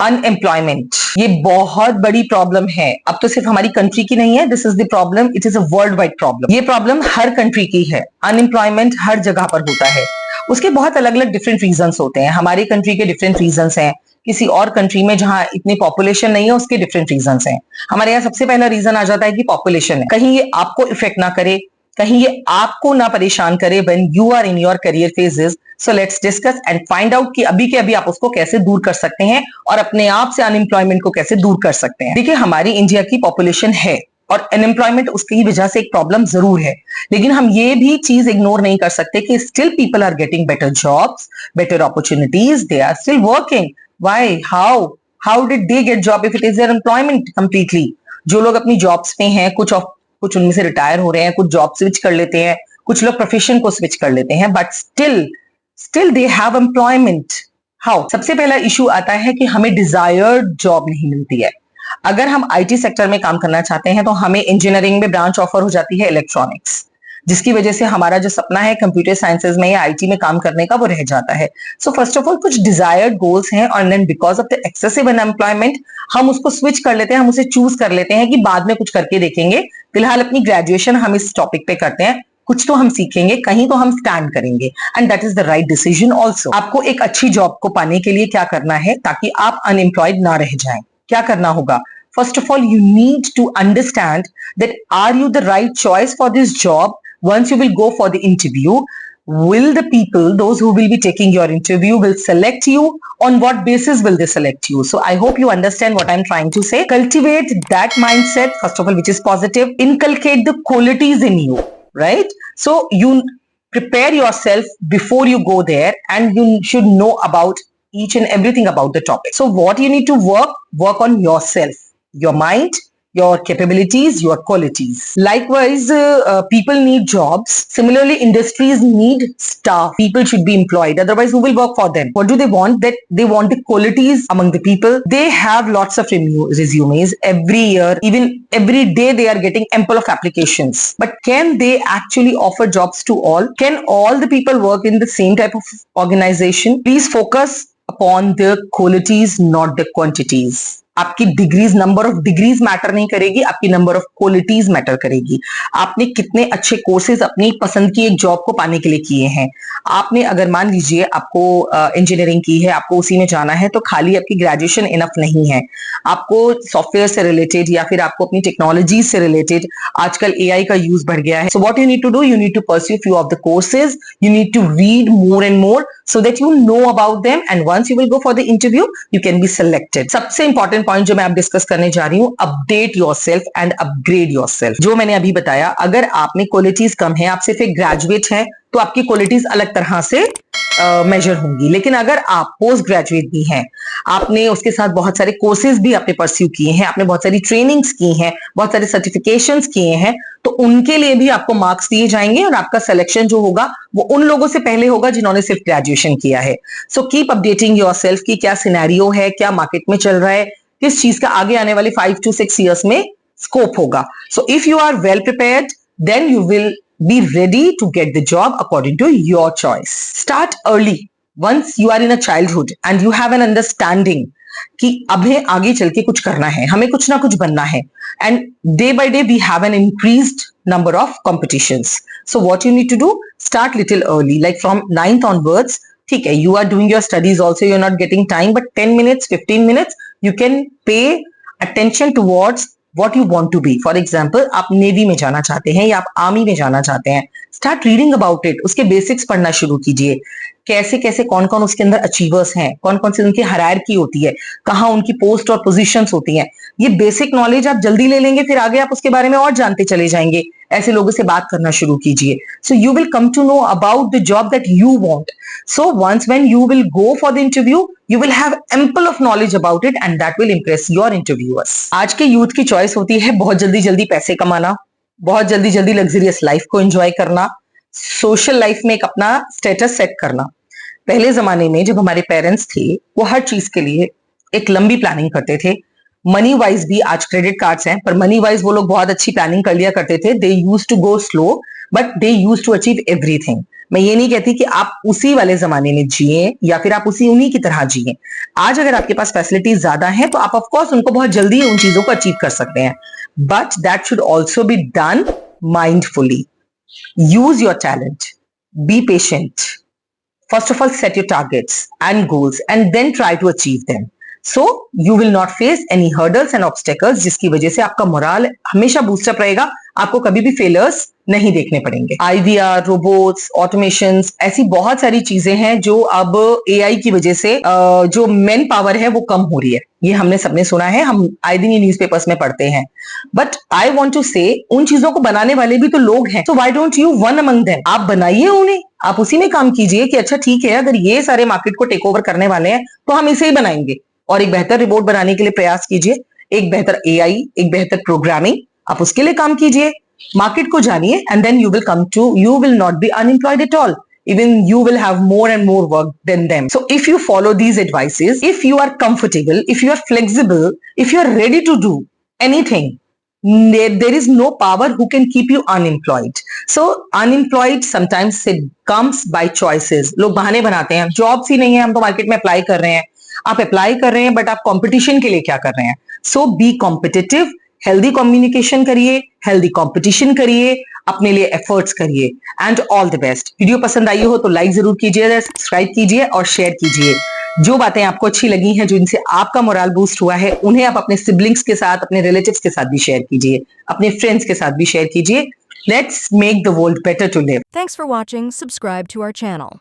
Unemployment, ये बहुत बड़ी प्रॉब्लम है। अब तो सिर्फ हमारी कंट्री की नहीं है, this is the problem, it is a world wide problem. ये प्रॉब्लम हर कंट्री की है, अनएम्प्लॉयमेंट हर जगह पर होता है। उसके बहुत अलग अलग डिफरेंट रीजंस होते हैं। हमारी कंट्री के डिफरेंट रीजंस हैं, किसी और कंट्री में जहां इतनी पॉपुलेशन नहीं है उसके डिफरेंट रीजंस हैं। हमारे यहाँ सबसे पहला रीजन आ जाता है कि पॉपुलेशन है। कहीं ये आपको इफेक्ट ना करे, कहीं ये आपको ना परेशान करे when you are in your career phases. So let's discuss and find out कि अभी के अभी आप उसको कैसे दूर कर सकते हैं और अपने आप से अनएम्प्लॉयमेंट को कैसे दूर कर सकते हैं। देखिए, हमारी इंडिया की पॉपुलेशन है और अनएम्प्लॉयमेंट उसकी वजह से एक प्रॉब्लम जरूर है, लेकिन हम ये भी चीज इग्नोर नहीं कर सकते कि still people are getting better jobs, better opportunities, they are still working. Why, how did they get job if it is there employment completely? जो लोग अपनी जॉब्स पे हैं, कुछ उनमें से रिटायर हो रहे हैं, कुछ जॉब स्विच कर लेते हैं, कुछ लोग प्रोफेशन को स्विच कर लेते हैं, but still they have employment. How? सबसे पहला इशू आता है कि हमें डिजायर्ड जॉब नहीं मिलती है। अगर हम आईटी सेक्टर में काम करना चाहते हैं तो हमें इंजीनियरिंग में ब्रांच ऑफर हो जाती है इलेक्ट्रॉनिक्स, जिसकी वजह से हमारा जो सपना है कंप्यूटर साइंसेज में या आईटी में काम करने का वो रह जाता है। सो फर्स्ट ऑफ ऑल कुछ डिजायर्ड गोल्स हैं और then because of the excessive unemployment हम उसको स्विच कर लेते हैं, हम उसे चूज कर लेते हैं कि बाद में कुछ करके देखेंगे, फिलहाल अपनी ग्रेजुएशन हम इस टॉपिक पे करते हैं, कुछ तो हम सीखेंगे, कहीं तो हम स्टैंड करेंगे, and that is the right decision also. आपको एक अच्छी जॉब को पाने के लिए क्या करना है ताकि आप अनएम्प्लॉयड ना रह जाएं? क्या करना होगा? First of all, you need to understand that are you the right choice for this job? Once you will go for the interview, will the people, those who will be taking your interview, will select you? On what basis will they select you? So I hope you understand what I'm trying to say. Cultivate that mindset, first of all, which is positive. Inculcate the qualities in you, right? So you prepare yourself before you go there, and you should know about each and everything about the topic. So what you need to work on yourself, your mind, your capabilities, your qualities. Likewise, people need jobs. Similarly, industries need staff. People should be employed. Otherwise, who will work for them? What do they want? That they want the qualities among the people. They have lots of resumes every year. Even every day, they are getting ample of applications. But can they actually offer jobs to all? Can all the people work in the same type of organization? Please focus upon the qualities, not the quantities. आपकी degrees, number of degrees matter नहीं करेगी, आपकी number of qualities matter करेगी। आपने कितने अच्छे courses अपनी पसंद की एक जॉब को पाने के लिए किए हैं। आपने अगर मान लीजिए आपको इंजीनियरिंग की है, आपको उसी में जाना है, तो खाली आपकी ग्रेजुएशन इनफ नहीं है। आपको सॉफ्टवेयर से रिलेटेड या फिर आपको अपनी टेक्नोलॉजी से रिलेटेड, आजकल एआई का यूज बढ़ गया है। So what you need to do, you need to pursue few of the courses, you need to read more and more so that you know about them, and once you will go for the interview you can be selected. सबसे important point जो मैं आप discuss करने जा रही हूँ, update yourself and upgrade yourself. जो मैंने अभी बताया, अगर आप में क्वालिटीज कम है, आप सिर्फ एक ग्रेजुएट हैं, तो आपकी क्वालिटीज अलग तरह से मेजर होंगी। लेकिन अगर आप पोस्ट ग्रेजुएट भी हैं, आपने उसके साथ बहुत सारे कोर्सेज भी आपने परस्यू किए हैं, आपने बहुत सारी ट्रेनिंग्स की हैं, बहुत सारे सर्टिफिकेशंस किए हैं, तो उनके लिए भी आपको मार्क्स दिए जाएंगे और आपका सिलेक्शन जो होगा वो उन लोगों से पहले होगा जिन्होंने सिर्फ ग्रेजुएशन किया है। सो कीप अपडेटिंग योरसेल्फ कि क्या सिनेरियो है, क्या मार्केट में चल रहा है, किस चीज का आगे आने वाले 5 to 6 years में स्कोप होगा। So if you are well prepared, then you will be ready to get the job according to your choice. Start early. Once you are in a childhood and you have an understanding कि हमें आगे चल के कुछ करना है, हमें कुछ ना कुछ बनना है, and day by day we have an increased number of competitions. So what you need to do, start little early, like from 9th onwards. ठीक है, you are doing your studies also, you're not getting time, but 10 minutes, 15 minutes, you can pay attention towards what you want to be. For example, आप navy में जाना चाहते हैं या आप army में जाना चाहते हैं, स्टार्ट रीडिंग अबाउट इट, उसके बेसिक्स पढ़ना शुरू कीजिए। कैसे कैसे कौन कौन उसके अंदर अचीवर्स हैं, कौन कौन सी उनकी हायरार्की होती है, कहाँ उनकी पोस्ट और पोजीशंस होती हैं। ये बेसिक नॉलेज आप जल्दी ले लेंगे, फिर आगे आप उसके बारे में और जानते चले जाएंगे। ऐसे लोगों से बात करना शुरू कीजिए। So you will come to know about the job that you want. So once when you will go for the interview, you will have ample of knowledge about it and that will impress your interviewers. आज के youth की choice होती है बहुत जल्दी जल्दी पैसे कमाना, बहुत जल्दी जल्दी लग्जरियस लाइफ को एंजॉय करना, सोशल लाइफ में एक अपना स्टेटस सेट करना। पहले जमाने में जब हमारे पेरेंट्स थे, वो हर चीज के लिए एक लंबी प्लानिंग करते थे। मनी वाइज भी, आज क्रेडिट कार्ड्स हैं, पर मनी वाइज वो लोग बहुत अच्छी प्लानिंग कर लिया करते थे। They used to go slow but they used to achieve everything. मैं ये नहीं कहती कि आप उसी वाले जमाने में जिए या फिर आप उन्हीं की तरह जिए। आज अगर आपके पास फैसिलिटीज ज्यादा हैं तो आप ऑफ कोर्स उनको बहुत जल्दी उन चीजों को अचीव कर सकते हैं, but that should also be done mindfully. Use your talent, be patient, first of all set your targets and goals and then try to achieve them, so you will not face any hurdles and obstacles, जिसकी वजह से आपका moral हमेशा boost up रहेगा, आपको कभी भी failures नहीं देखने पड़ेंगे। IVR, रोबोट्स, ऑटोमेशंस, ऐसी बहुत सारी चीजें हैं जो अब AI की वजह से जो मैन पावर है वो कम हो रही है। ये हमने सबने सुना है, हम आए दिन न्यूज़पेपर्स में पढ़ते हैं। बट आई वांट टू से उन चीजों को बनाने वाले भी तो लोग हैं, so why don't you one among them? आप बनाइए उन्हें, आप उसी में काम कीजिए कि अच्छा ठीक है, अगर ये सारे मार्केट को टेक ओवर करने वाले हैं तो हम इसे ही बनाएंगे, और एक बेहतर रिपोर्ट बनाने के लिए प्रयास कीजिए, एक बेहतर AI, एक बेहतर प्रोग्रामिंग, आप उसके लिए काम कीजिए, मार्केट को जानिए, and then you will not be unemployed at all. Even you will have more and more work than them. So if you follow these advices, if you are comfortable, if you are flexible, if you are ready to do anything, there is no power who can keep you unemployed. So unemployed sometimes it comes by choices. लोग बहाने बनाते हैं, jobs ही नहीं है, हम तो market में apply कर रहे हैं। आप अप्लाई कर रहे हैं बट आप कंपटीशन के लिए क्या कर रहे हैं? सो बी कॉम्पिटिटिव, हेल्दी कम्युनिकेशन करिए, हेल्दी कंपटीशन करिए, अपने लिए एफर्ट्स करिए, and all the best. Video पसंद आई हो तो लाइक जरूर कीजिए, सब्सक्राइब कीजिए और शेयर कीजिए। जो बातें आपको अच्छी लगी हैं, जो इनसे आपका मोरल बूस्ट हुआ है, उन्हें आप अपने सिबलिंग्स के साथ, अपने रिलेटिव्स के साथ भी शेयर कीजिए, अपने फ्रेंड्स के साथ भी शेयर कीजिए। Let's make the world better to live. Thanks for watching. Subscribe to our channel.